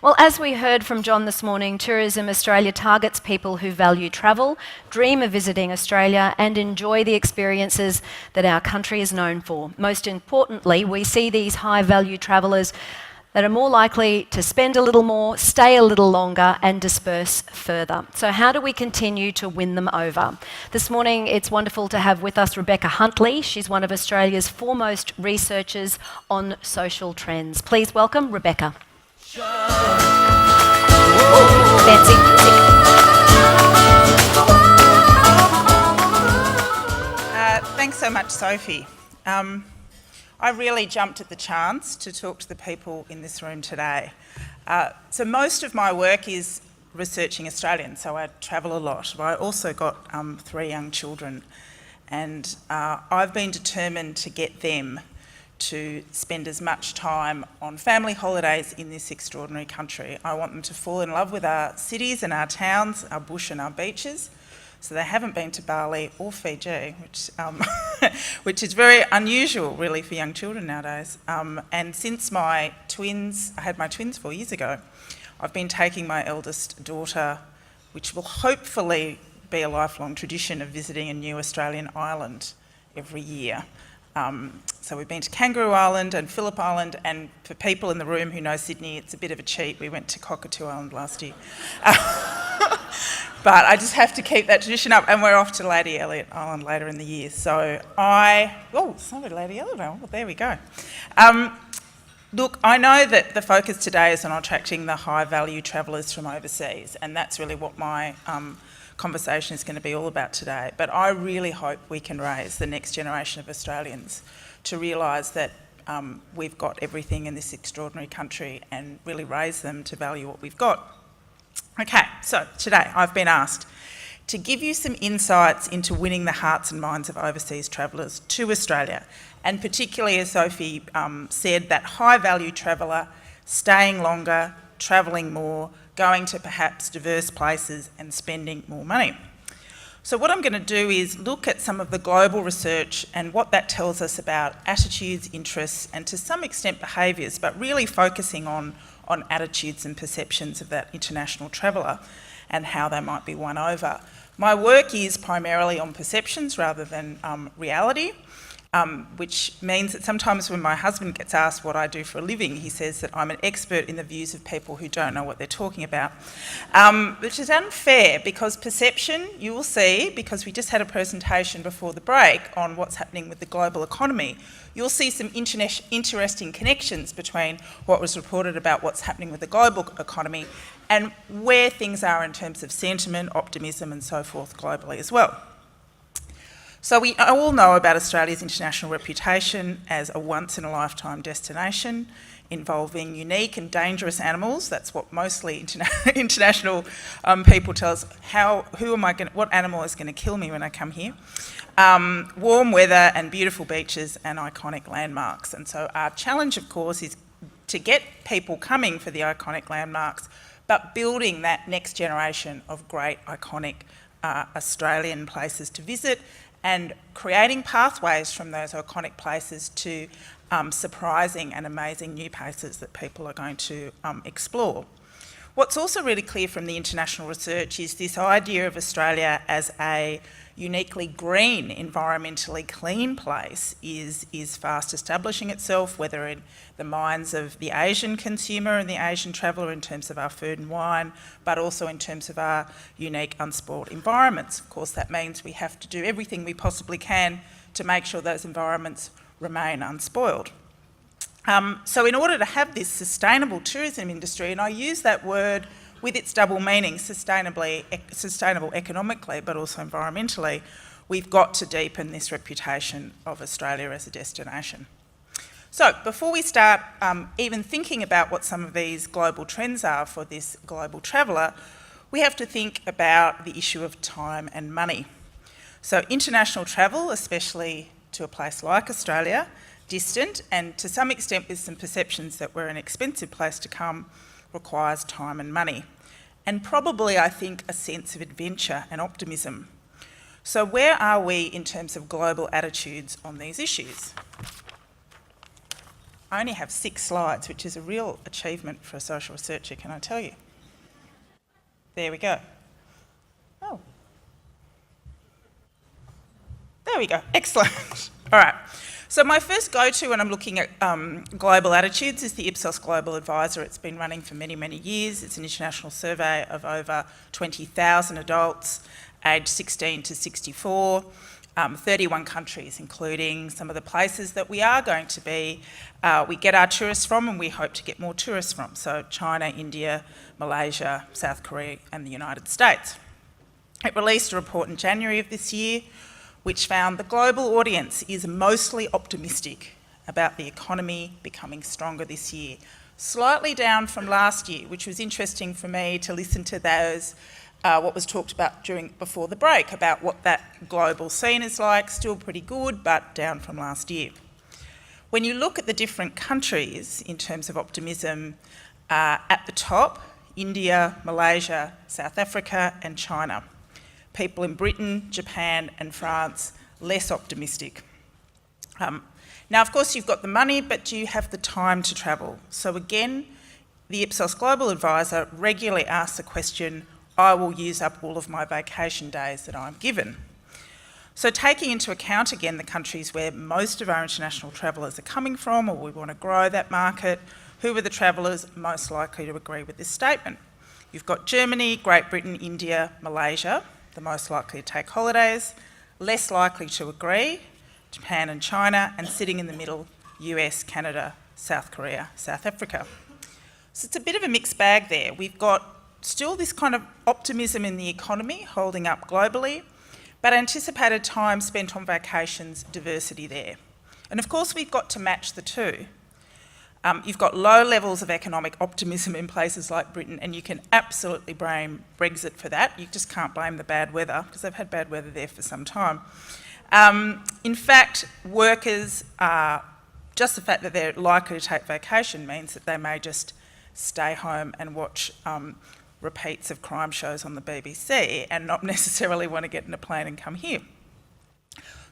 Well, as we heard from John this morning, Tourism Australia targets people who value travel, dream of visiting Australia, and enjoy the experiences that our country is known for. Most importantly, we see these high-value travellers that are more likely to spend a little more, stay a little longer, and disperse further. So how do we continue to win them over? This morning, it's wonderful to have with us Rebecca Huntley. She's one of Australia's foremost researchers on social trends. Please welcome Rebecca. Fancy music. Thanks so much, Sophie. I really jumped at the chance to talk to the people in this room today. So most of my work is researching Australians, so I travel a lot. But I also got 3 young children, and I've been determined to get them to spend as much time on family holidays in this extraordinary country. I want them to fall in love with our cities and our towns, our bush and our beaches. So they haven't been to Bali or Fiji, which is very unusual really for young children nowadays. And since I had my twins 4 years ago, I've been taking my eldest daughter, which will hopefully be a lifelong tradition, of visiting a new Australian island every year. So we've been to Kangaroo Island and Phillip Island, and for people in the room who know Sydney, it's a bit of a cheat. We went to Cockatoo Island last year. But I just have to keep that tradition up, and we're off to Lady Elliot Island later in the year. So it's not a Lady Elliot Island, well, there we go. Look, I know that the focus today is on attracting the high-value travellers from overseas, and that's really what my conversation is going to be all about today. But I really hope we can raise the next generation of Australians to realise that we've got everything in this extraordinary country, and really raise them to value what we've got. Okay, so today I've been asked to give you some insights into winning the hearts and minds of overseas travellers to Australia, and particularly, as Sophie said, that high-value traveller staying longer, travelling more, going to perhaps diverse places and spending more money. So what I'm going to do is look at some of the global research and what that tells us about attitudes, interests, and to some extent behaviours, but really focusing on attitudes and perceptions of that international traveller and how they might be won over. My work is primarily on perceptions rather than reality, which means that sometimes when my husband gets asked what I do for a living, he says that I'm an expert in the views of people who don't know what they're talking about, which is unfair, because perception, you will see, because we just had a presentation before the break on what's happening with the global economy, you'll see some interesting connections between what was reported about what's happening with the global economy and where things are in terms of sentiment, optimism and so forth globally as well. So we all know about Australia's international reputation as a once-in-a-lifetime destination involving unique and dangerous animals. That's what mostly international people tell us. What animal is going to kill me when I come here? Warm weather and beautiful beaches and iconic landmarks. And so our challenge, of course, is to get people coming for the iconic landmarks, but building that next generation of great, iconic Australian places to visit, and creating pathways from those iconic places to surprising and amazing new places that people are going to explore. What's also really clear from the international research is this idea of Australia as a uniquely green, environmentally clean place is fast establishing itself, whether in the minds of the Asian consumer and the Asian traveller in terms of our food and wine, but also in terms of our unique unspoiled environments. Of course, that means we have to do everything we possibly can to make sure those environments remain unspoiled. So in order to have this sustainable tourism industry, and I use that word with its double meaning, sustainable economically, but also environmentally, we've got to deepen this reputation of Australia as a destination. So before we start even thinking about what some of these global trends are for this global traveller, we have to think about the issue of time and money. So international travel, especially to a place like Australia, distant and to some extent with some perceptions that we're an expensive place to come, requires time and money, and probably, I think, a sense of adventure and optimism. So where are we in terms of global attitudes on these issues? I only have 6 slides, which is a real achievement for a social researcher, can I tell you? There we go. Oh. There we go. Excellent. All right. So my first go-to when I'm looking at global attitudes is the Ipsos Global Advisor. It's been running for many, many years. It's an international survey of over 20,000 adults aged 16 to 64, 31 countries, including some of the places that we are going to be, we get our tourists from, and we hope to get more tourists from. So China, India, Malaysia, South Korea and the United States. It released a report in January of this year which found the global audience is mostly optimistic about the economy becoming stronger this year. Slightly down from last year, which was interesting for me to listen to those, what was talked about before the break, about what that global scene is like. Still pretty good, but down from last year. When you look at the different countries in terms of optimism, at the top, India, Malaysia, South Africa and China. People in Britain, Japan and France, less optimistic. Now, of course, you've got the money, but do you have the time to travel? So again, the Ipsos Global Advisor regularly asks the question, I will use up all of my vacation days that I'm given. So taking into account, again, the countries where most of our international travellers are coming from, or we want to grow that market, who are the travellers most likely to agree with this statement? You've got Germany, Great Britain, India, Malaysia, the most likely to take holidays, less likely to agree, Japan and China, and sitting in the middle, US, Canada, South Korea, South Africa. So it's a bit of a mixed bag there. We've got still this kind of optimism in the economy holding up globally, but anticipated time spent on vacations, diversity there. And of course we've got to match the two. You've got low levels of economic optimism in places like Britain, and you can absolutely blame Brexit for that. You just can't blame the bad weather, because they've had bad weather there for some time. In fact, workers, just the fact that they're likely to take vacation means that they may just stay home and watch repeats of crime shows on the BBC and not necessarily want to get in a plane and come here.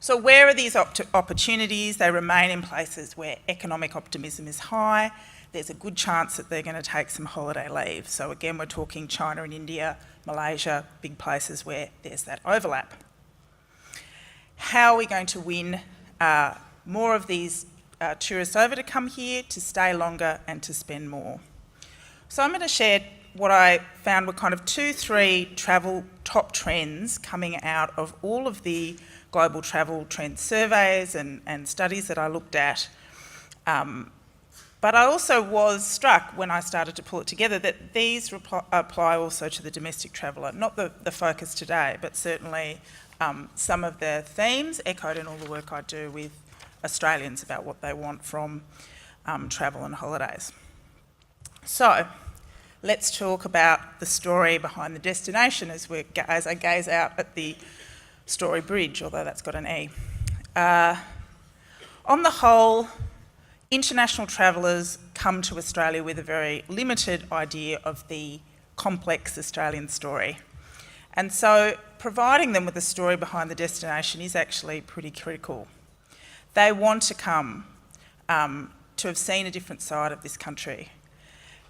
So where are these opportunities? They remain in places where economic optimism is high. There's a good chance that they're going to take some holiday leave. So again, we're talking China and India, Malaysia, big places where there's that overlap. How are we going to win more of these tourists over to come here, to stay longer and to spend more? So I'm going to share what I found were kind of 2-3 travel top trends coming out of all of the global travel trend surveys and studies that I looked at. But I also was struck when I started to pull it together that these apply also to the domestic traveller. Not the focus today, but certainly some of the themes echoed in all the work I do with Australians about what they want from travel and holidays. So let's talk about the story behind the destination as I gaze out at the Story Bridge, although that's got an E. On the whole, international travellers come to Australia with a very limited idea of the complex Australian story. And so providing them with a story behind the destination is actually pretty critical. They want to come to have seen a different side of this country.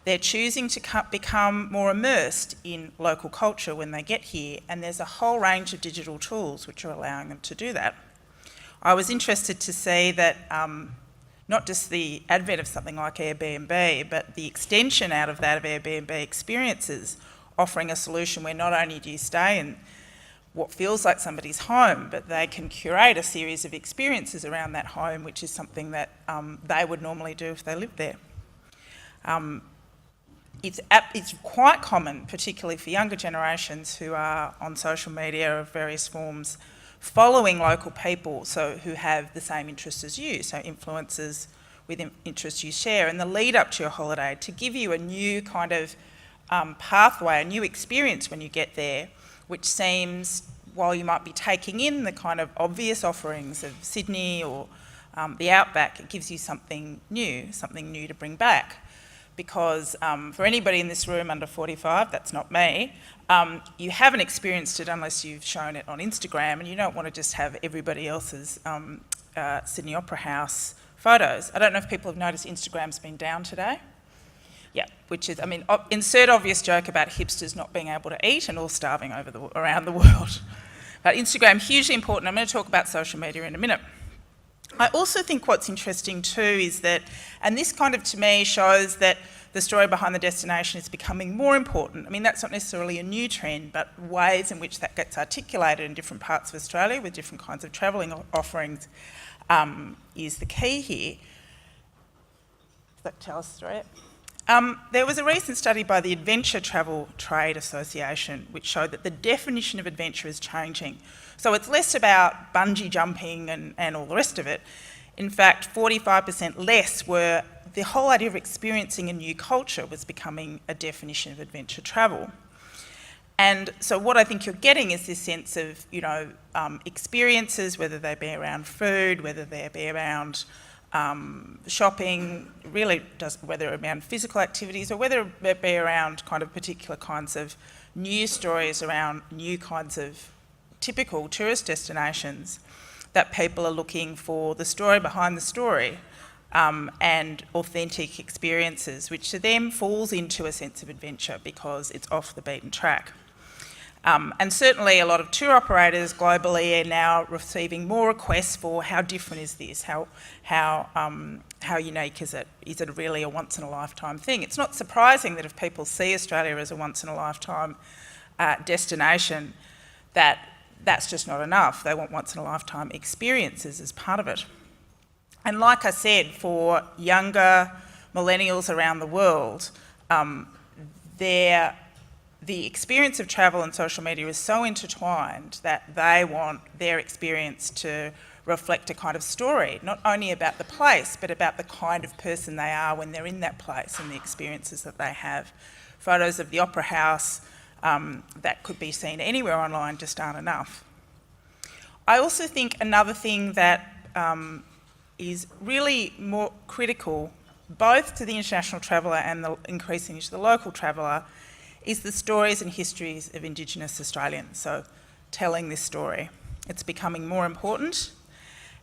They're choosing to become more immersed in local culture when they get here, and there's a whole range of digital tools which are allowing them to do that. I was interested to see that not just the advent of something like Airbnb, but the extension out of that of Airbnb experiences, offering a solution where not only do you stay in what feels like somebody's home, but they can curate a series of experiences around that home, which is something that they would normally do if they lived there. It's quite common, particularly for younger generations who are on social media of various forms, following local people who have the same interests as you, so influencers with interests you share, and the lead up to your holiday to give you a new kind of pathway, a new experience when you get there, which seems, while you might be taking in the kind of obvious offerings of Sydney or the Outback, it gives you something new to bring back. Because for anybody in this room under 45, that's not me, you haven't experienced it unless you've shown it on Instagram, and you don't want to just have everybody else's Sydney Opera House photos. I don't know if people have noticed Instagram's been down today. Yeah, which is, I mean, insert obvious joke about hipsters not being able to eat and all starving around the world. But Instagram, hugely important. I'm going to talk about social media in a minute. I also think what's interesting too is that, and this kind of to me shows that the story behind the destination is becoming more important. I mean, that's not necessarily a new trend, but ways in which that gets articulated in different parts of Australia with different kinds of travelling offerings is the key here. Does that tell us the story? There was a recent study by the Adventure Travel Trade Association which showed that the definition of adventure is changing. So it's less about bungee jumping and all the rest of it. In fact, 45% less were the whole idea of experiencing a new culture was becoming a definition of adventure travel. And so what I think you're getting is this sense of, experiences, whether they be around food, whether they be around shopping, really whether around physical activities or whether it be around kind of particular kinds of news stories around new kinds of typical tourist destinations, that people are looking for the story behind the story and authentic experiences, which to them falls into a sense of adventure because it's off the beaten track. And certainly a lot of tour operators globally are now receiving more requests for how different is this, how unique is it? Is it really a once-in-a-lifetime thing? It's not surprising that if people see Australia as a once-in-a-lifetime destination, that's just not enough. They want once-in-a-lifetime experiences as part of it. And like I said, for younger millennials around the world, the experience of travel and social media is so intertwined that they want their experience to reflect a kind of story, not only about the place, but about the kind of person they are when they're in that place and the experiences that they have. Photos of the Opera House that could be seen anywhere online just aren't enough. I also think another thing that is really more critical, both to the international traveller and increasingly to the local traveller, is the stories and histories of Indigenous Australians. So telling this story. It's becoming more important,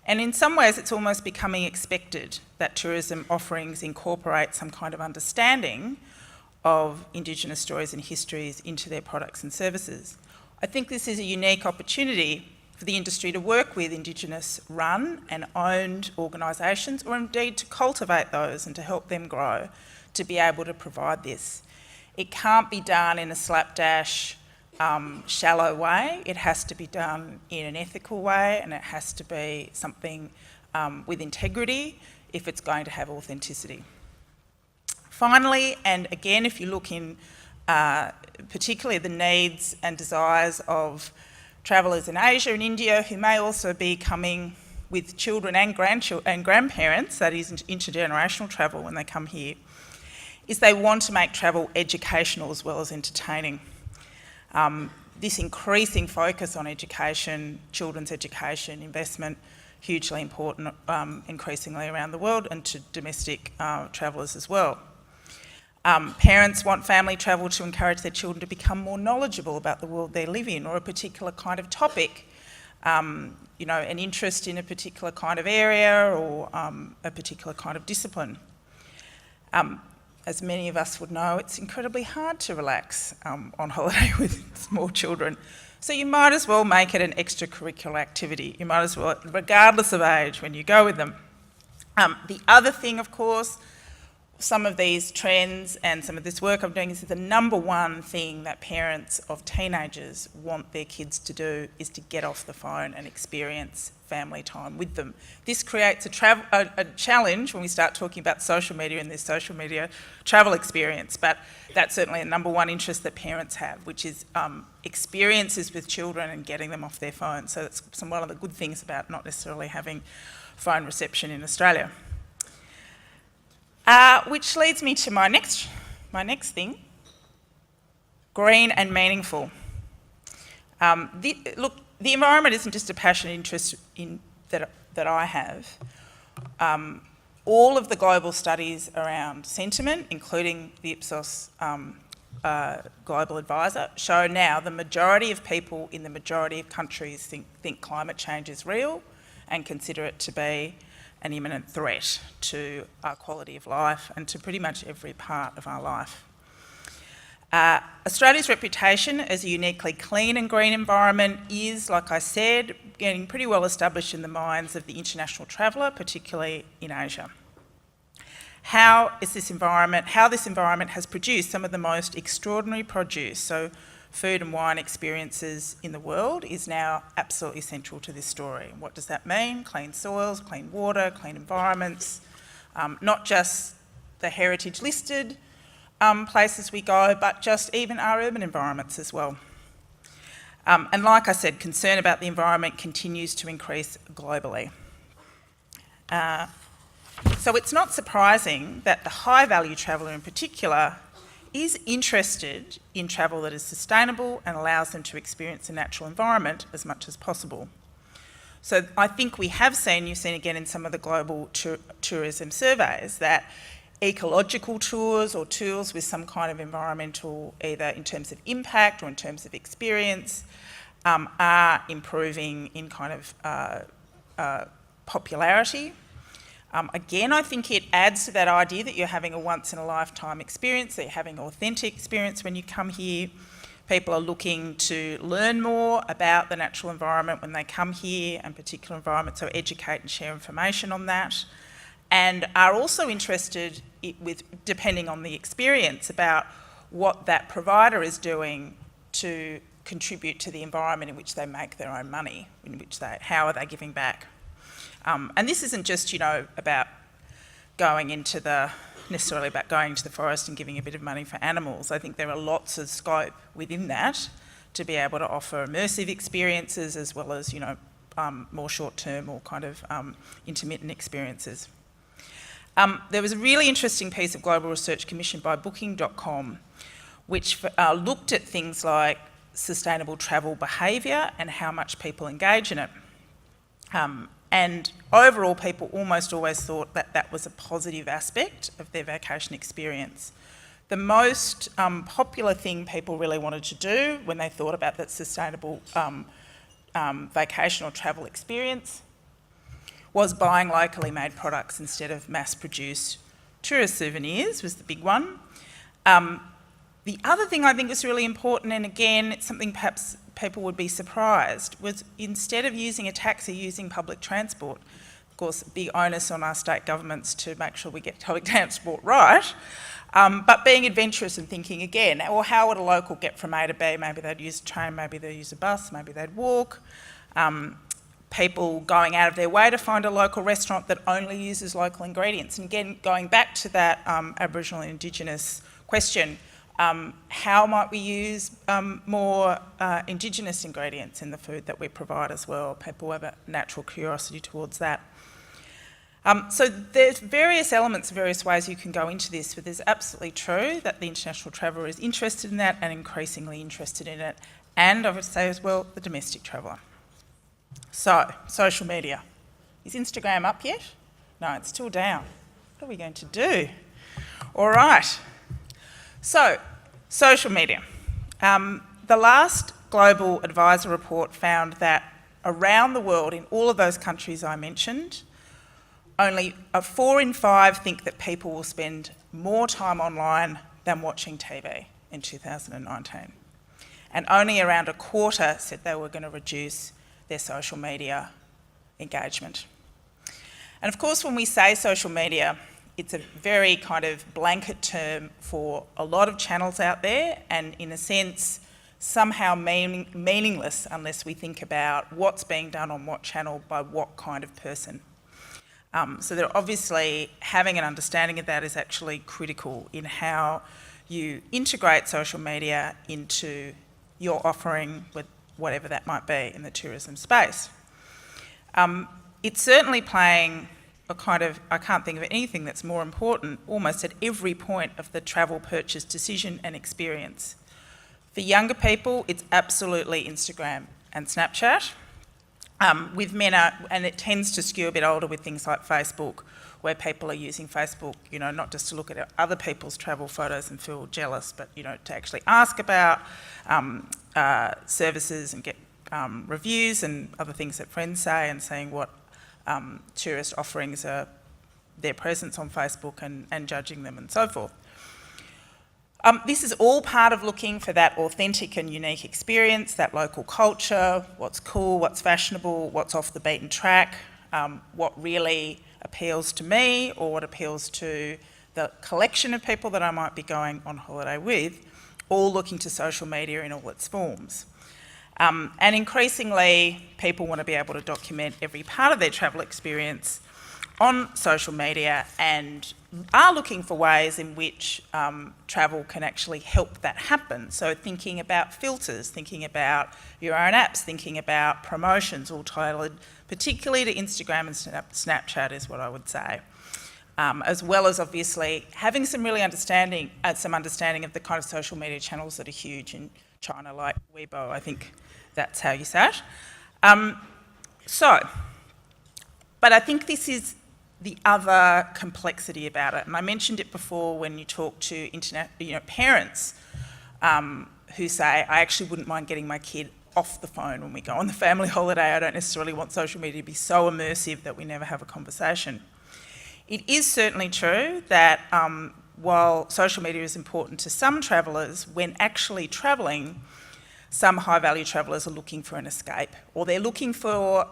and in some ways it's almost becoming expected that tourism offerings incorporate some kind of understanding of Indigenous stories and histories into their products and services. I think this is a unique opportunity for the industry to work with Indigenous run and owned organisations, or indeed to cultivate those and to help them grow, to be able to provide this. It can't be done in a slapdash, shallow way. It has to be done in an ethical way, and it has to be something with integrity if it's going to have authenticity. Finally, and again, if you look in particularly the needs and desires of travellers in Asia and India who may also be coming with children and grandparents, that is intergenerational travel when they come here, is they want to make travel educational as well as entertaining. This increasing focus on education, children's education, investment, hugely important increasingly around the world and to domestic travellers as well. Parents want family travel to encourage their children to become more knowledgeable about the world they live in or a particular kind of topic, an interest in a particular kind of area or a particular kind of discipline. As many of us would know, it's incredibly hard to relax on holiday with small children. So you might as well make it an extracurricular activity. You might as well, regardless of age, when you go with them. The other thing, of course, some of these trends and some of this work I'm doing is the number one thing that parents of teenagers want their kids to do is to get off the phone and experience family time with them. This creates a challenge when we start talking about social media and this social media travel experience, but that's certainly a number one interest that parents have, which is experiences with children and getting them off their phones. So that's one of the good things about not necessarily having phone reception in Australia. Which leads me to my next thing, green and meaningful. The environment isn't just a passionate interest that I have. All of the global studies around sentiment, including the Ipsos Global Advisor, show now the majority of people in the majority of countries think climate change is real and consider it to be an imminent threat to our quality of life and to pretty much every part of our life. Australia's reputation as a uniquely clean and green environment is, like I said, getting pretty well established in the minds of the international traveller, particularly in Asia. How this environment has produced some of the most extraordinary produce, so food and wine experiences in the world, is now absolutely central to this story. What does that mean? Clean soils, clean water, clean environments, not just the heritage listed places we go, but just even our urban environments as well. And like I said, concern about the environment continues to increase globally. So it's not surprising that the high-value traveller in particular is interested in travel that is sustainable and allows them to experience the natural environment as much as possible. So I think we have seen, you've seen again in some of the global tourism surveys, that ecological tours or tours with some kind of environmental, either in terms of impact or in terms of experience, are improving in kind of popularity. Again, I think it adds to that idea that you're having a once-in-a-lifetime experience, that you're having an authentic experience when you come here. People are looking to learn more about the natural environment when they come here, and particular environments, so educate and share information on that, and are also interested with, depending on the experience, about what that provider is doing to contribute to the environment in which they make their own money, how are they giving back. And this isn't just, about necessarily about going to the forest and giving a bit of money for animals. I think there are lots of scope within that to be able to offer immersive experiences as well as, more short-term or kind of intermittent experiences. There was a really interesting piece of global research commissioned by Booking.com, which looked at things like sustainable travel behaviour and how much people engage in it. And overall, people almost always thought that that was a positive aspect of their vacation experience. The most popular thing people really wanted to do when they thought about that sustainable vacation or travel experience was buying locally made products instead of mass-produced tourist souvenirs, was the big one. The other thing I think was really important, and again, it's something perhaps people would be surprised, was instead of using a taxi, using public transport. Of course, big onus on our state governments to make sure we get public transport right, but being adventurous and thinking again, well, how would a local get from A to B? Maybe they'd use a train, maybe they'd use a bus, maybe they'd walk. People going out of their way to find a local restaurant that only uses local ingredients. And again, going back to that Aboriginal and Indigenous question, how might we use more Indigenous ingredients in the food that we provide as well? People have a natural curiosity towards that. So there's various elements, various ways you can go into this, but it's absolutely true that the international traveller is interested in that and increasingly interested in it, and I would say as well, the domestic traveller. So, social media. Is Instagram up yet? No, it's still down. What are we going to do? All right. So, social media. The last Global Advisor report found that around the world, in all of those countries I mentioned, only 4 in 5 think that people will spend more time online than watching TV in 2019. And only around a quarter said they were going to reduce their social media engagement. And of course, when we say social media, it's a very kind of blanket term for a lot of channels out there, and in a sense, somehow meaningless unless we think about what's being done on what channel by what kind of person. So there obviously, having an understanding of that is actually critical in how you integrate social media into your offering, with whatever that might be in the tourism space. It's certainly playing a kind of, I can't think of anything that's more important, almost at every point of the travel purchase decision and experience. For younger people, it's absolutely Instagram and Snapchat. With men, and it tends to skew a bit older with things like Facebook, where people are using Facebook, not just to look at other people's travel photos and feel jealous, but, to actually ask about services and get reviews and other things that friends say, and seeing what tourist offerings are their presence on Facebook and judging them and so forth. This is all part of looking for that authentic and unique experience, that local culture, what's cool, what's fashionable, what's off the beaten track, what really appeals to me or what appeals to the collection of people that I might be going on holiday with, all looking to social media in all its forms. And increasingly, people want to be able to document every part of their travel experience on social media and are looking for ways in which travel can actually help that happen. So thinking about filters, thinking about your own apps, thinking about promotions, all tailored particularly to Instagram and Snapchat is what I would say. As well as obviously having some understanding of the kind of social media channels that are huge in China, like Weibo. I think that's how you say it. But I think this is the other complexity about it, and I mentioned it before when you talk to parents who say, I actually wouldn't mind getting my kid off the phone when we go on the family holiday. I don't necessarily want social media to be so immersive that we never have a conversation. It is certainly true that while social media is important to some travellers, when actually travelling, some high-value travellers are looking for an escape, or they're looking for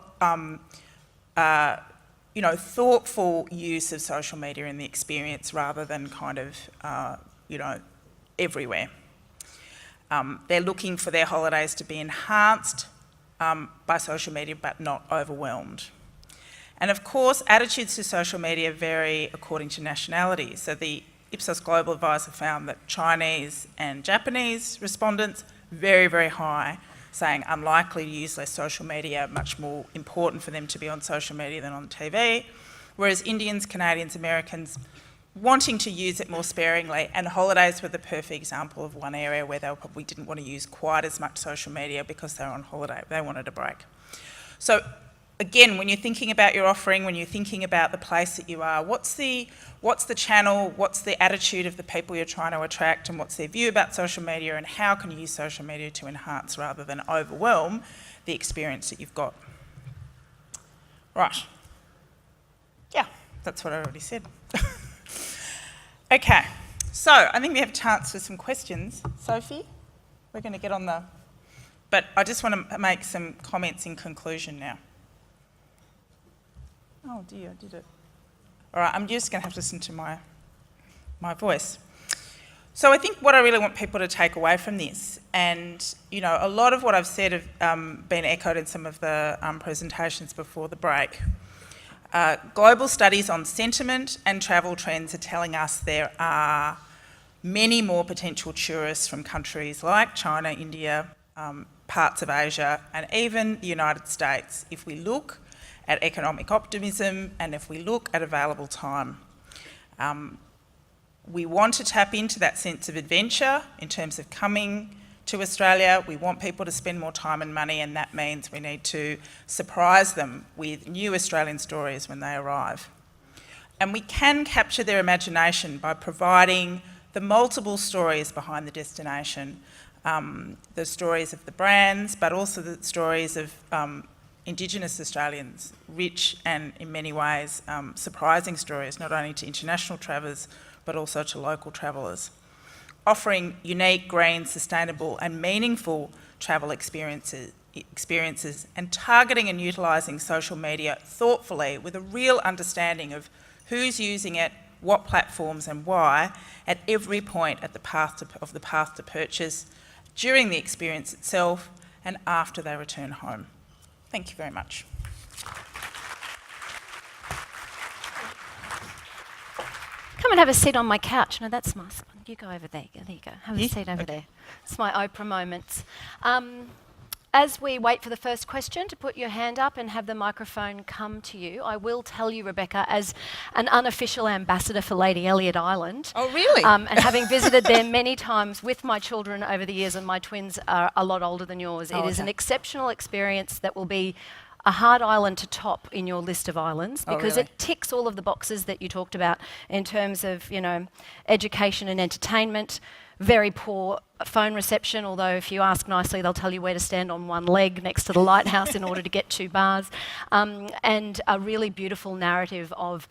thoughtful use of social media in the experience rather than kind of, everywhere. They're looking for their holidays to be enhanced by social media but not overwhelmed. And of course, attitudes to social media vary according to nationality. So the Ipsos Global Advisor found that Chinese and Japanese respondents, very, very high, saying unlikely to use less social media, much more important for them to be on social media than on TV, whereas Indians, Canadians, Americans wanting to use it more sparingly, and holidays were the perfect example of one area where they probably didn't want to use quite as much social media because they were on holiday, they wanted a break. So again, when you're thinking about your offering, when you're thinking about the place that you are, what's the channel, what's the attitude of the people you're trying to attract, and what's their view about social media, and how can you use social media to enhance rather than overwhelm the experience that you've got? Right. Yeah, that's what I already said. Okay, so I think we have a chance for some questions. Sophie, we're going to get on the... But I just want to make some comments in conclusion now. Oh dear, I did it. All right, I'm just going to have to listen to my voice. So I think what I really want people to take away from this, and a lot of what I've said have been echoed in some of the presentations before the break. Global studies on sentiment and travel trends are telling us there are many more potential tourists from countries like China, India, parts of Asia, and even the United States, if we look at economic optimism and if we look at available time. We want to tap into that sense of adventure in terms of coming to Australia. We want people to spend more time and money, and that means we need to surprise them with new Australian stories when they arrive. And we can capture their imagination by providing the multiple stories behind the destination, the stories of the brands, but also the stories of Indigenous Australians, rich and in many ways surprising stories, not only to international travellers but also to local travellers. Offering unique, green, sustainable and meaningful travel experiences and targeting and utilising social media thoughtfully with a real understanding of who's using it, what platforms and why, at every point of the path to purchase, during the experience itself and after they return home. Thank you very much. Come and have a seat on my couch. No, that's nice. You go over there. There you go. Have a seat over there. It's my Oprah moments. As we wait for the first question, to put your hand up and have the microphone come to you, I will tell you, Rebecca, as an unofficial ambassador for Lady Elliot Island. Oh, really? And having visited there many times with my children over the years, and my twins are a lot older than yours, it is an exceptional experience that will be a hard island to top in your list of islands, because it ticks all of the boxes that you talked about in terms of, education and entertainment, very poor phone reception, although if you ask nicely, they'll tell you where to stand on one leg next to the lighthouse in order to get 2 bars, and a really beautiful narrative of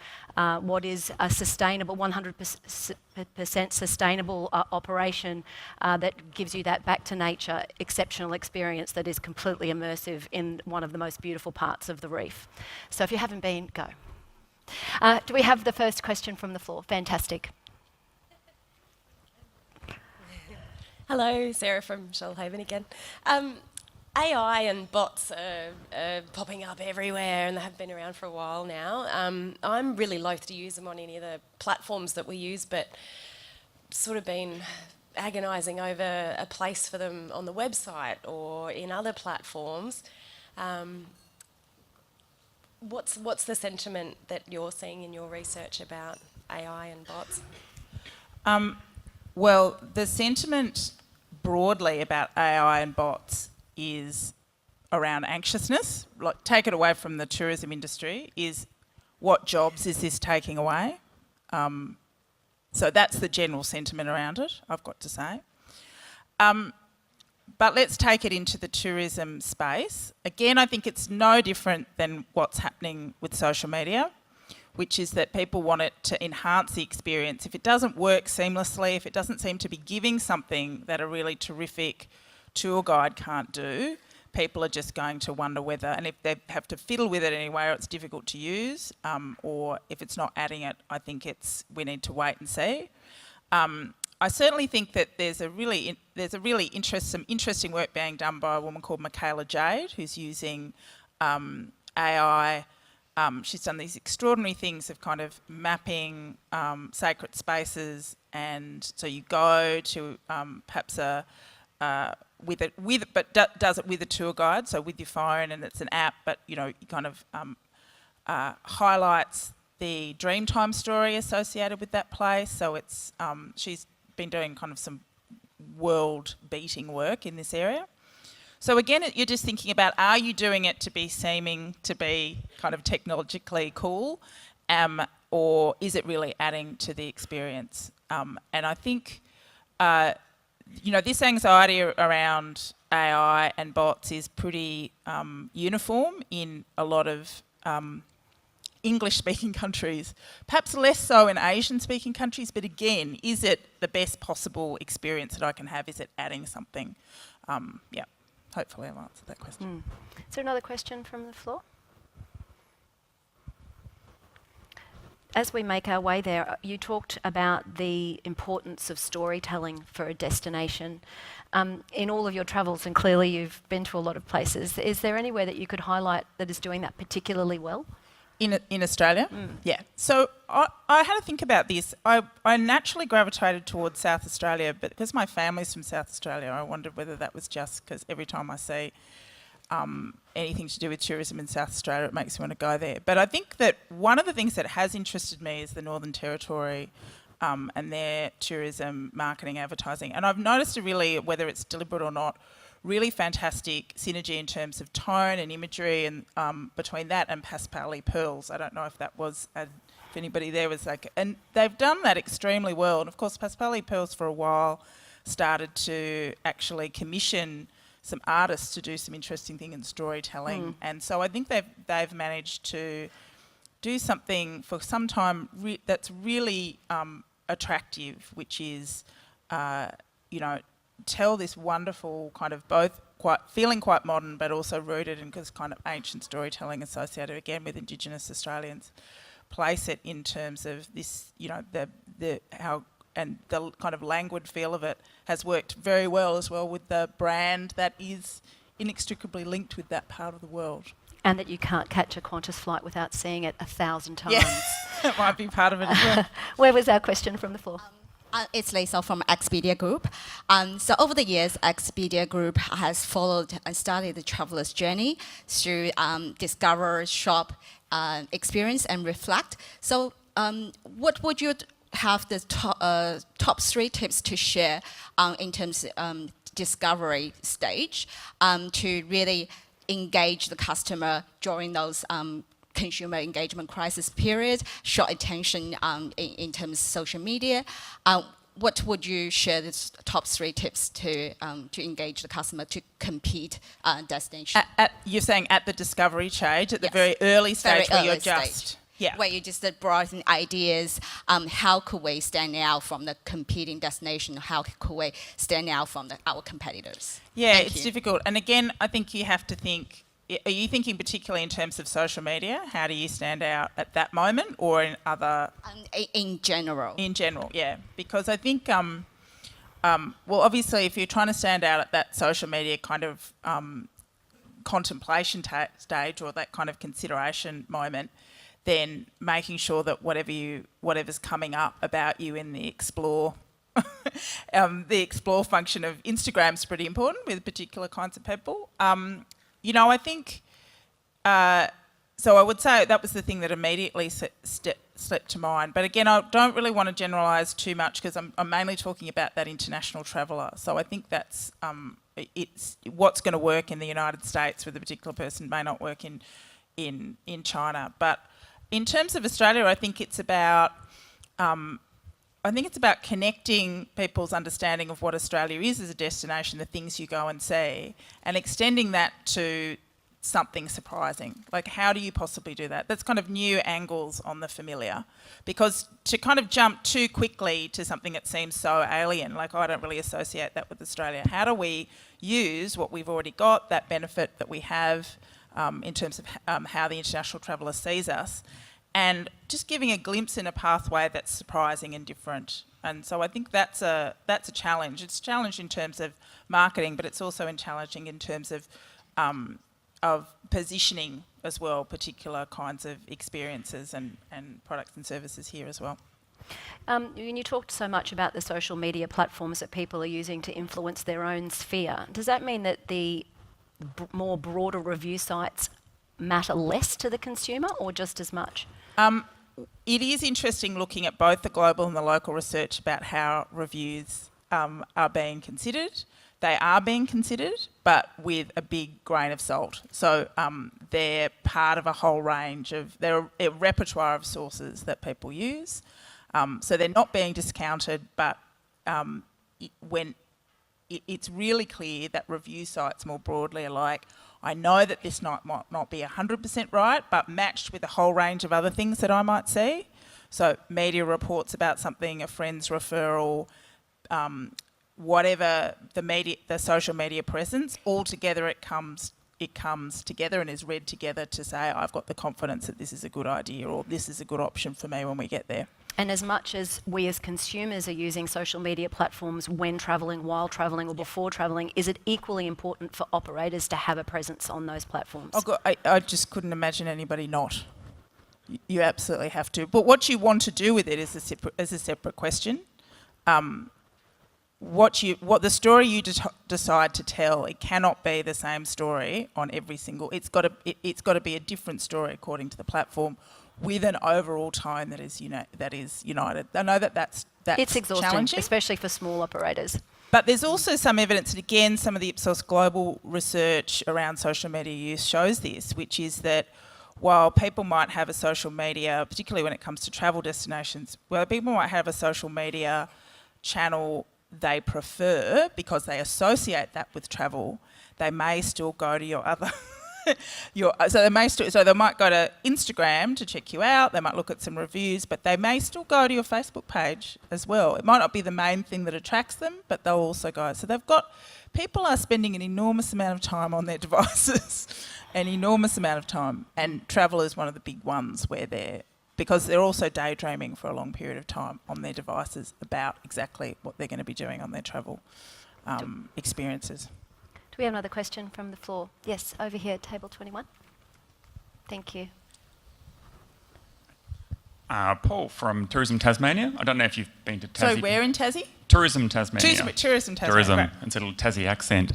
what is a sustainable, 100% sustainable operation that gives you that back to nature exceptional experience that is completely immersive in one of the most beautiful parts of the reef. So if you haven't been, go. Do we have the first question from the floor? Fantastic. Hello, Sarah from Shoalhaven again. AI and bots are popping up everywhere and they have been around for a while now. I'm really loath to use them on any of the platforms that we use, but sort of been agonising over a place for them on the website or in other platforms. What's the sentiment that you're seeing in your research about AI and bots? Well, the sentiment broadly about AI and bots is around anxiousness. Like, take it away from the tourism industry, is what jobs is this taking away? So that's the general sentiment around it, I've got to say. But let's take it into the tourism space. Again, I think it's no different than what's happening with social media, which is that people want it to enhance the experience. If it doesn't work seamlessly, if it doesn't seem to be giving something that a really terrific tour guide can't do, people are just going to wonder whether, and if they have to fiddle with it anyway, or it's difficult to use, or if it's not adding it, I think we need to wait and see. I certainly think that there's some interesting work being done by a woman called Michaela Jade, who's using AI. She's done these extraordinary things of kind of mapping sacred spaces, and so you go to perhaps does it with a tour guide, so with your phone, and it's an app, but you kind of highlights the Dreamtime story associated with that place. So it's she's been doing kind of some world-beating work in this area. So again, you're just thinking about, are you doing it to be seeming to be kind of technologically cool, or is it really adding to the experience? And I think, this anxiety around AI and bots is pretty uniform in a lot of English-speaking countries, perhaps less so in Asian-speaking countries, but again, is it the best possible experience that I can have? Is it adding something? Yeah. Hopefully I've answered that question. Is there another question from the floor? As we make our way there, you talked about the importance of storytelling for a destination. In all of your travels, and clearly you've been to a lot of places, is there anywhere that you could highlight that is doing that particularly well? In Australia? Yeah. So I had to think about this. I naturally gravitated towards South Australia, but because my family's from South Australia, I wondered whether that was just because every time I see anything to do with tourism in South Australia, it makes me want to go there. But I think that one of the things that has interested me is the Northern Territory and their tourism, marketing, advertising. And I've noticed whether it's deliberate or not, really fantastic synergy in terms of tone and imagery, and between that and Paspali Pearls. I don't know if that was, if anybody there was like, and they've done that extremely well. And of course, Paspali Pearls for a while started to actually commission some artists to do some interesting thing in storytelling. And so I think they've managed to do something for some time that's really attractive, which is, tell this wonderful kind of both feeling quite modern, but also rooted in this kind of ancient storytelling associated again with Indigenous Australians. Place it in terms of this, how and the kind of languid feel of it has worked very well as well with the brand that is inextricably linked with that part of the world. And that you can't catch a Qantas flight without seeing it 1,000 times. Yeah, that might be part of it as well. Where was our question from the floor? It's Lisa from Expedia Group. So over the years, Expedia Group has followed and studied the traveller's journey through discover, shop, experience, and reflect. So what would you have the top 3 tips to share in terms of discovery stage to really engage the customer during those consumer engagement crisis period, short attention in terms of social media? what would you share the top 3 tips to engage the customer to compete destination? You're saying at the discovery stage, at the Yes. very early stage, Very where you're early just stage. yeah. Where you just browsing ideas, how could we stand out from the competing destination? How could we stand out from our competitors? Yeah, Thank it's you. difficult. And again, I think you have to think, are you thinking particularly in terms of social media? How do you stand out at that moment, or in other... In general. In general, yeah. Because I think, well, obviously, if you're trying to stand out at that social media kind of contemplation stage, or that kind of consideration moment, then making sure that whatever's coming up about you in the explore, the explore function of Instagram is pretty important with particular kinds of people. I think, so I would say that was the thing that immediately slipped to mind. But again, I don't really want to generalise too much, because I'm mainly talking about that international traveller. So I think that's, it's what's going to work in the United States with a particular person may not work in China. But in terms of Australia, I think it's about connecting people's understanding of what Australia is as a destination, the things you go and see, and extending that to something surprising. Like, how do you possibly do that? That's kind of new angles on the familiar. Because to kind of jump too quickly to something that seems so alien, like, I don't really associate that with Australia. How do we use what we've already got, that benefit that we have, in terms of how the international traveller sees us, and just giving a glimpse in a pathway that's surprising and different. And so I think that's a challenge. It's a challenge in terms of marketing, but it's also challenging in terms of positioning as well, particular kinds of experiences and products and services here as well. When you talked so much about the social media platforms that people are using to influence their own sphere, does that mean that the more broader review sites matter less to the consumer, or just as much? It is interesting looking at both the global and the local research about how reviews are being considered. They are being considered, but with a big grain of salt. So they're part of a whole range of, they're a repertoire of sources that people use. So they're not being discounted, but it's really clear that review sites more broadly are like, I know that this might not be 100% right, but matched with a whole range of other things that I might see. So media reports about something, a friend's referral, whatever the social media presence, all together it comes together and is read together to say, I've got the confidence that this is a good idea, or this is a good option for me when we get there. And as much as we as consumers are using social media platforms when travelling, while travelling, or before travelling, is it equally important for operators to have a presence on those platforms? I just couldn't imagine anybody not. You absolutely have to. But what you want to do with it is a separate question. What the story you decide to tell, it cannot be the same story on every single. It's got to be a different story according to the platform, with an overall tone that is united. I know that's it's exhausting, challenging, especially for small operators. But there's also some evidence, and again, some of the Ipsos global research around social media use shows this, which is that while people might have a social media, particularly when it comes to travel destinations, well, people might have a social media channel they prefer because they associate that with travel, they may still go to your other... so they might go to Instagram to check you out, they might look at some reviews, but they may still go to your Facebook page as well. It might not be the main thing that attracts them, but they'll also go. So people are spending an enormous amount of time on their devices, an enormous amount of time, and travel is one of the big ones because they're also daydreaming for a long period of time on their devices about exactly what they're going to be doing on their travel experiences. Do we have another question from the floor? Yes, over here, table 21. Thank you. Paul from Tourism Tasmania. I don't know if you've been to Tassie. So where in Tassie? Tourism Tasmania. Tourism Tasmania. Tourism. Right. It's a little Tassie accent.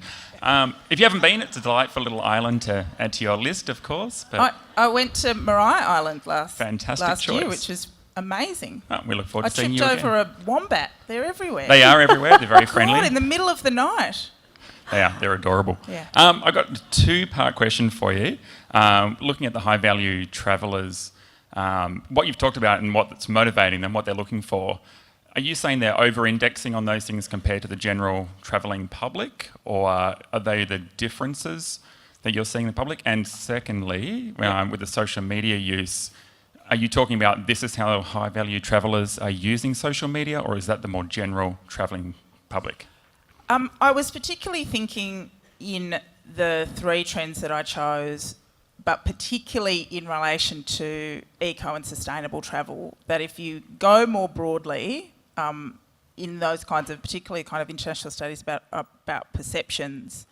If you haven't been, it's a delightful little island to add to your list, of course. But I went to Marai Island last choice. year, which was amazing. Oh, we look forward to seeing you I again. tripped over a wombat. They're everywhere. They are everywhere. They're very friendly. God, in the middle of the night. They're adorable. Yeah. I've got a two-part question for you. Looking at the high-value travellers, what you've talked about and what's motivating them, what they're looking for, Are you saying they're over-indexing on those things compared to the general travelling public, or are they the differences that you're seeing in the public? And secondly, with the social media use, are you talking about this is how high-value travellers are using social media, or is that the more general travelling public? I was particularly thinking in the three trends that I chose, but particularly in relation to eco and sustainable travel, that if you go more broadly in those kinds of, particularly kind of international studies about perceptions,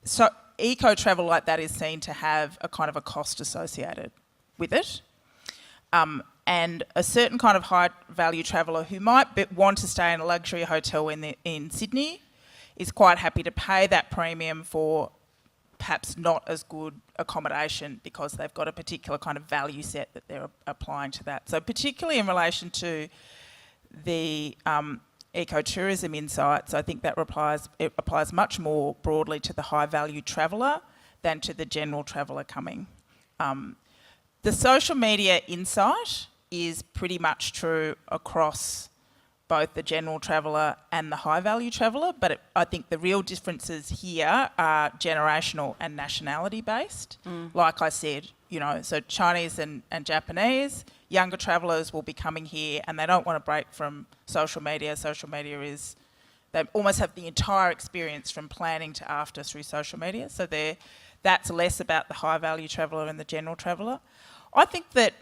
so eco travel like that is seen to have a kind of a cost associated with it. And a certain kind of high value traveller who might want to stay in a luxury hotel in Sydney is quite happy to pay that premium for perhaps not as good accommodation because they've got a particular kind of value set that they're applying to that. So particularly in relation to the ecotourism insights, I think that it applies much more broadly to the high value traveller than to the general traveller coming. The social media insight is pretty much true across both the general traveller and the high value traveller, but I think the real differences here are generational and nationality based. Like I said, so Chinese and Japanese, younger travellers will be coming here and they don't want to break from social media. Social media they almost have the entire experience from planning to after through social media. So that's less about the high value traveller and the general traveller. I think that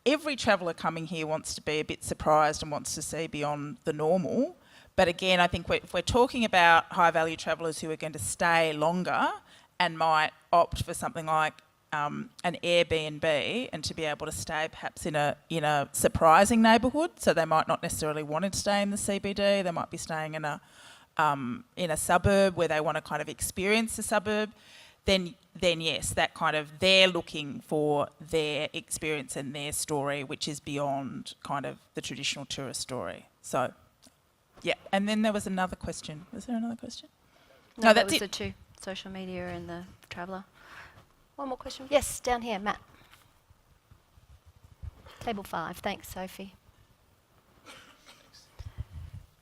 every traveller coming here wants to be a bit surprised and wants to see beyond the normal. But again, I think if we're talking about high value travellers who are going to stay longer and might opt for something like an Airbnb and to be able to stay perhaps in a surprising neighbourhood, so they might not necessarily want to stay in the CBD, they might be staying in a suburb where they want to kind of experience the suburb, then yes, that kind of they're looking for their experience and their story, which is beyond kind of the traditional tourist story. So, yeah. And then there was another question. Was there another question? No, that was the two, social media and the traveller. One more question. Yes, down here, Matt. Table 5. Thanks, Sophie.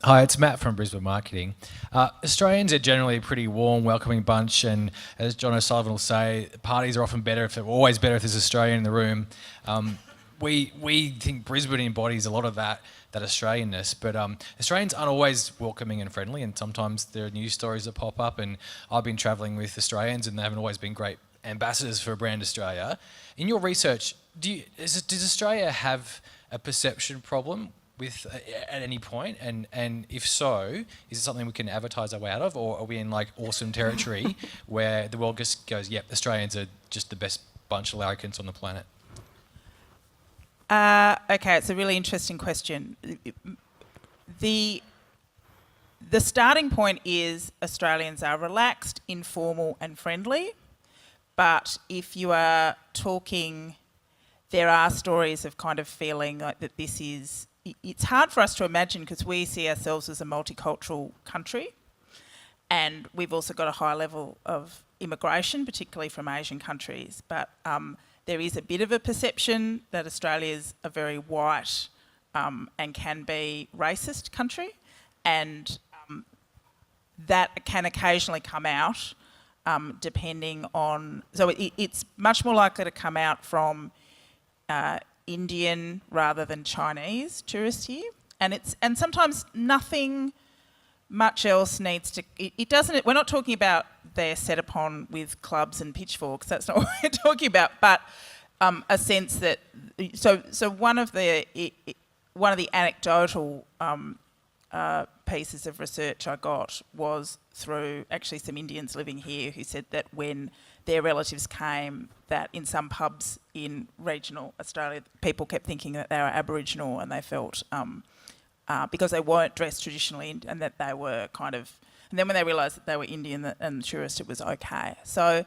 Hi, it's Matt from Brisbane Marketing. Australians are generally a pretty warm, welcoming bunch, and as John O'Sullivan will say, parties are often better always better if there's Australian in the room. We think Brisbane embodies a lot of that Australianness, but Australians aren't always welcoming and friendly, and sometimes there are news stories that pop up, and I've been travelling with Australians and they haven't always been great ambassadors for Brand Australia. In your research, does Australia have a perception problem at any point, and if so, is it something we can advertise our way out of, or are we in like awesome territory where the world just goes, yep, Australians are just the best bunch of larrikins on the planet? Okay, it's a really interesting question. The starting point is Australians are relaxed, informal and friendly, but if you are talking, there are stories of kind of feeling like that this is, it's hard for us to imagine because we see ourselves as a multicultural country, and we've also got a high level of immigration, particularly from Asian countries. But there is a bit of a perception that Australia is a very white and can be racist country, and that can occasionally come out depending on... So it's much more likely to come out from Indian rather than Chinese tourists here, and sometimes nothing much else needs to. It doesn't. We're not talking about they're set upon with clubs and pitchforks. That's not what we're talking about. But a sense that so one of the anecdotal pieces of research I got was through actually some Indians living here who said that when their relatives came, that in some pubs in regional Australia, people kept thinking that they were Aboriginal, and they felt, because they weren't dressed traditionally and that they were kind of... And then when they realised that they were Indian and tourist, it was okay. So,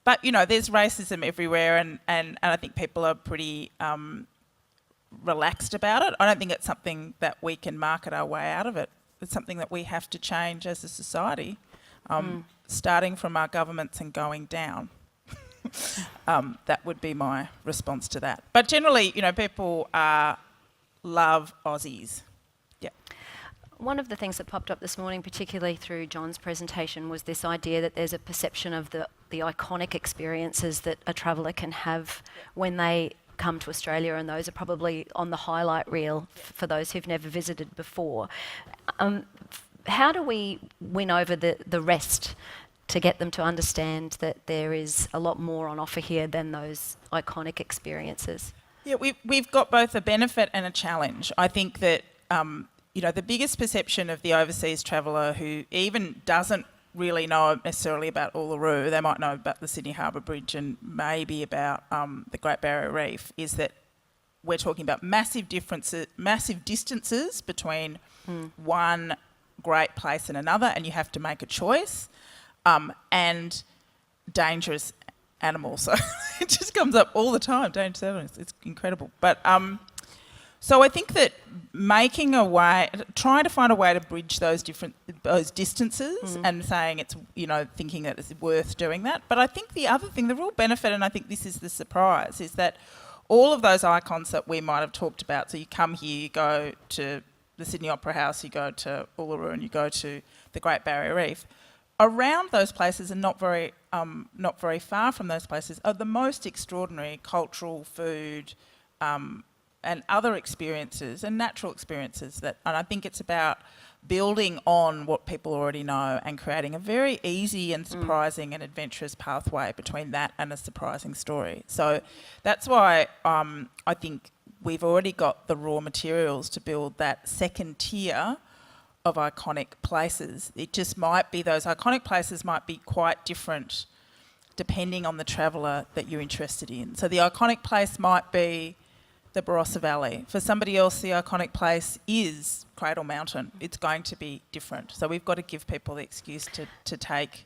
but, there's racism everywhere, and I think people are pretty relaxed about it. I don't think it's something that we can market our way out of it. It's something that we have to change as a society. Starting from our governments and going down. That would be my response to that. But generally, people love Aussies. Yeah. One of the things that popped up this morning, particularly through John's presentation, was this idea that there's a perception of the iconic experiences that a traveller can have when they come to Australia, and those are probably on the highlight reel for those who've never visited before. How do we win over the rest to get them to understand that there is a lot more on offer here than those iconic experiences? Yeah, we've got both a benefit and a challenge. I think that the biggest perception of the overseas traveller who even doesn't really know necessarily about Uluru, they might know about the Sydney Harbour Bridge and maybe about the Great Barrier Reef, is that we're talking about massive distances between one great place and another, and you have to make a choice, and dangerous animals. So it just comes up all the time, dangerous animals. It's incredible. But so I think that trying to find a way to bridge those distances and saying it's, thinking that it's worth doing that. But I think the other thing, the real benefit, and I think this is the surprise, is that all of those icons that we might have talked about, so you come here, you go to the Sydney Opera House, you go to Uluru and you go to the Great Barrier Reef, around those places and not very far from those places are the most extraordinary cultural, food, and other experiences and natural experiences and I think it's about building on what people already know and creating a very easy and surprising and adventurous pathway between that and a surprising story. So that's why I think we've already got the raw materials to build that second tier of iconic places. It just might be those iconic places might be quite different depending on the traveller that you're interested in. So the iconic place might be the Barossa Valley. For somebody else, the iconic place is Cradle Mountain. It's going to be different. So we've got to give people the excuse to take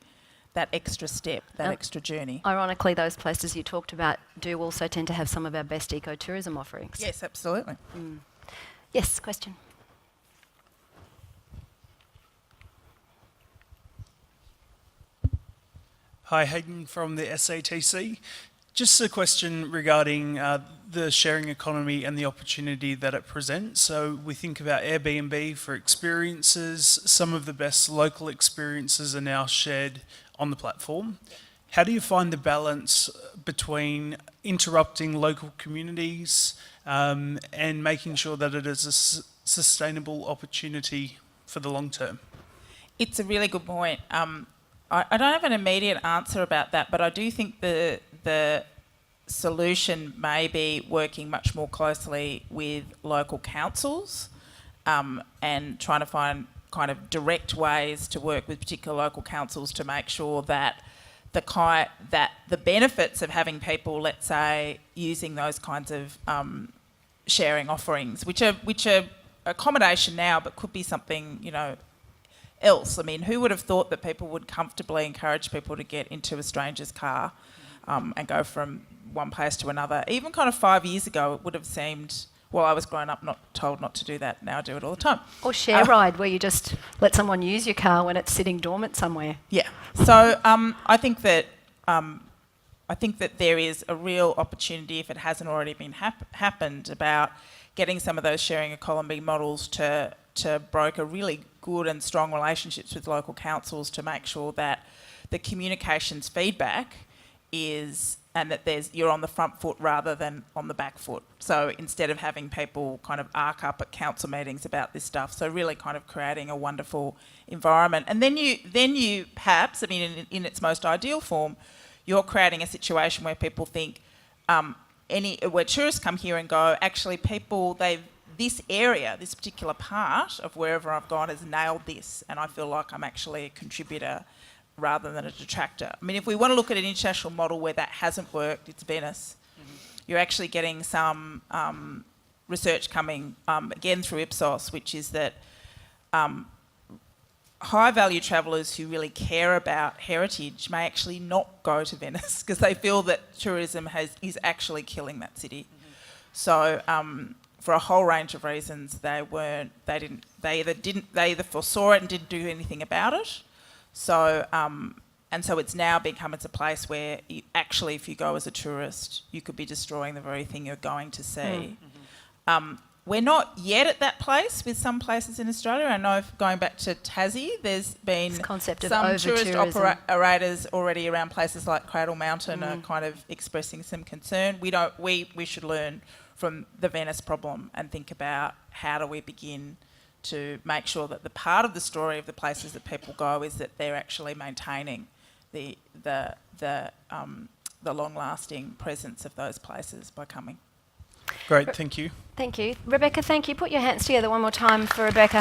that extra step, that extra journey. Ironically, those places you talked about do also tend to have some of our best ecotourism offerings. Yes, absolutely. Yes, question. Hi, Hayden from the SATC. Just a question regarding the sharing economy and the opportunity that it presents. So we think about Airbnb for experiences. Some of the best local experiences are now shared on the platform. How do you find the balance between interrupting local communities and making sure that it is a sustainable opportunity for the long term? It's a really good point. I don't have an immediate answer about that, but I do think the solution may be working much more closely with local councils and trying to find kind of direct ways to work with particular local councils to make sure that the benefits of having people, let's say, using those kinds of sharing offerings, which are accommodation now, but could be something, else. I mean, who would have thought that people would comfortably encourage people to get into a stranger's car and go from one place to another? Even kind of 5 years ago, it would have seemed, well, I was growing up not told not to do that. Now I do it all the time. Or share ride, where you just let someone use your car when it's sitting dormant somewhere. Yeah. So I think that there is a real opportunity, if it hasn't already been happened, about getting some of those sharing economy models to broker really good and strong relationships with local councils to make sure that the communications feedback is, and that you're on the front foot rather than on the back foot. So instead of having people kind of arc up at council meetings about this stuff, so really kind of creating a wonderful environment. And then you perhaps, I mean, in its most ideal form, you're creating a situation where people think, where tourists come here and go, actually this area, this particular part of wherever I've gone has nailed this, and I feel like I'm actually a contributor rather than a detractor. I mean, if we want to look at an international model where that hasn't worked, it's Venice. You're actually getting some research coming, again through Ipsos, which is that high-value travellers who really care about heritage may actually not go to Venice because they feel that tourism is actually killing that city. So for a whole range of reasons, they either foresaw it and didn't do anything about it. So And so it's now become, it's a place where you, actually, if you go as a tourist, you could be destroying the very thing you're going to see. We're not yet at that place with some places in Australia. I know going back to Tassie, there's been This concept of some tourist over-tourism. operators already around places like Cradle Mountain are kind of expressing some concern. We should learn from the Venice problem and think about how do we begin to make sure that the part of the story of the places that people go is that they're actually maintaining the long-lasting presence of those places by coming. Great, thank you. Thank you. Rebecca, thank you. Put your hands together one more time for Rebecca.